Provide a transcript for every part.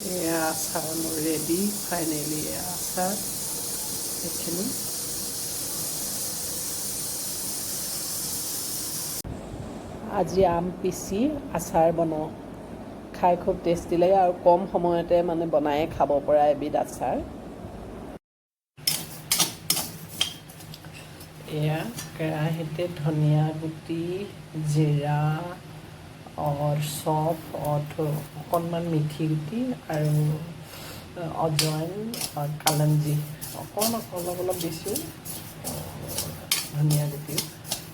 আচাৰ মোৰ ready finally আচাৰ এইখিনি আজি আম পিচি আচাৰ বনাওঁ খাই খুব টেষ্টি লাগে আৰু কম সময়তে মানে বনাই খাব পৰা এবিধ আচাৰ এয়া কেৰাহীতে ধনিয়া গুটি জিৰা और सौंफ और অকণমান মিঠি গুটি আৰু অজৱাইন আৰু কালঞ্জি অলপ দিছোঁ ধনিয়া গুটি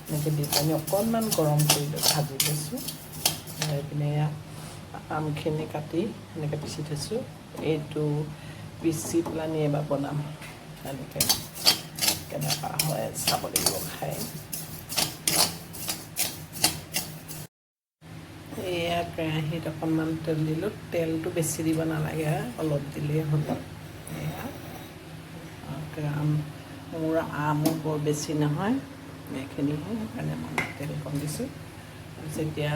এনেকৈ দি পানি অকণমান গৰম কৰি ভাজি লৈছোঁ এইপিনে আমখিনি কাটি এনেকৈ পিচি থৈছোঁ এইটো পিচি পেলানি এবাৰ বনাম এনেকৈ কেনেকুৱা হয় চাব লাগিব খাই এয়া কেৰাহীত অকণমান তেল দিলোঁ তেলটো বেছি দিব নালাগে অলপ দিলেই হ'ল এয়া মোৰ আমো বৰ বেছি নহয় এইখিনিহে সেইকাৰণে মই তেল কম দিছোঁ যেতিয়া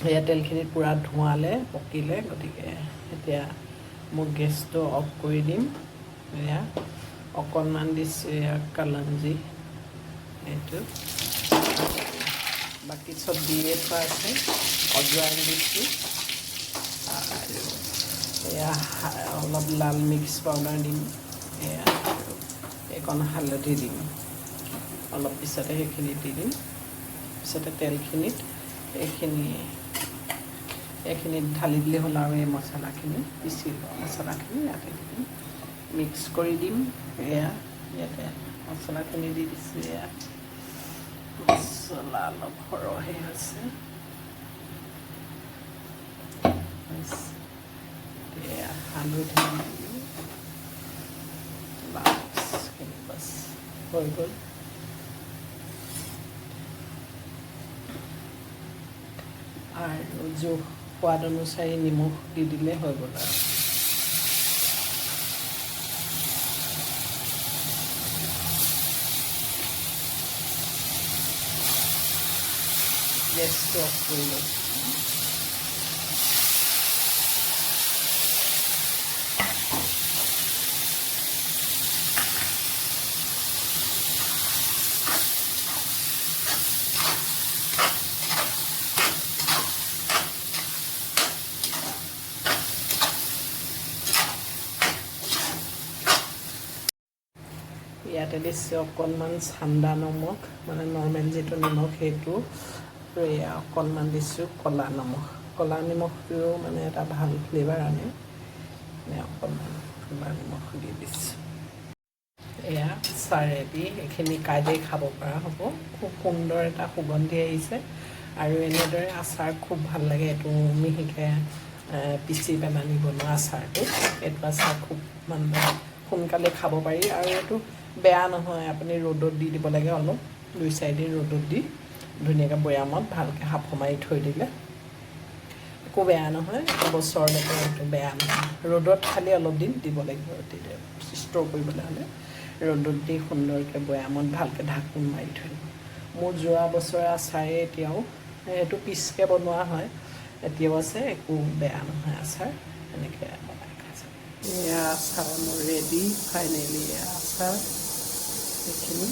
এয়া তেলখিনিত পূৰা ধোঁৱালে পকিলে গতিকে এতিয়া মই গেছটো অফ কৰি দিম এয়া অকণমান দিছোঁ এয়া কালঞ্জি এইটো বাকী চব দিয়ে থোৱা আছে অজৱাইন দিছোঁ আৰু এয়া অলপ লাল মিক্স পাউডাৰ দিম এয়া এইকণ হালধি দিম অলপ পিছতে সেইখিনি দি দিম পিছতে তেলখিনিত এইখিনিত ঢালি দিলে হ'ল আৰু এই মছলাখিনি পিচি লোৱা মছলাখিনি ইয়াতে দি দিম মিক্স কৰি দিম এয়া ইয়াতে মছলাখিনি দি দিছোঁ এয়া মছলা অলপ সৰহে হৈছে হালধি বাছ হৈ গ'ল আৰু সোৱাদ অনুযায়ী নিমখ দি দিলে হৈ গ'ল আৰু গেছটো অফ কৰি লৈছোঁ ইয়াতে দিছোঁ অকণমান ঠাণ্ডা নিমখ মানে নৰ্মেল যিটো নিমখ সেইটো আৰু এয়া অকণমান দিছোঁ ক'লা নিমখটোও মানে এটা ভাল ফ্লেভাৰ আনে অকণমান ক'লা নিমখ দি দিছোঁ এয়া চাৰেদি এইখিনি কাইলৈ খাব পৰা হ'ব খুব সুন্দৰ এটা সুগন্ধি আহিছে আৰু এনেদৰে আচাৰ খুব ভাল লাগে এইটো মিহিকৈ পিচি পেলানি বনোৱা আচাৰটো এইটো আচাৰ খুব মানে সোনকালে খাব পাৰি আৰু এইটো বেয়া নহয় আপুনি ৰ'দত দি দিব লাগে অলপ 2-4 দিন ৰ'দত দি ধুনীয়াকৈ বৈয়ামত ভালকৈ সাফ মাৰি থৈ দিলে একো বেয়া নহয় বছৰলৈকে এইটো বেয়া নহয় ৰ'দত খালি অলপ দিন দিব লাগিব তেতিয়া ষ্ট'ৰ কৰিবলৈ হ'লে ৰ'দত দি সুন্দৰকৈ বৈয়ামত ভালকৈ ঢাকোন মাৰি থৈ দিব মোৰ যোৱা বছৰৰ আচাৰে এতিয়াও এইটো পিচকৈ বনোৱা হয় এতিয়াও আছে একো বেয়া নহয় আচাৰ এনেকৈ বনাই খাইছে এয়া আচাৰ মোৰ ৰেডি ফাইনেলি আচাৰ এইখিনি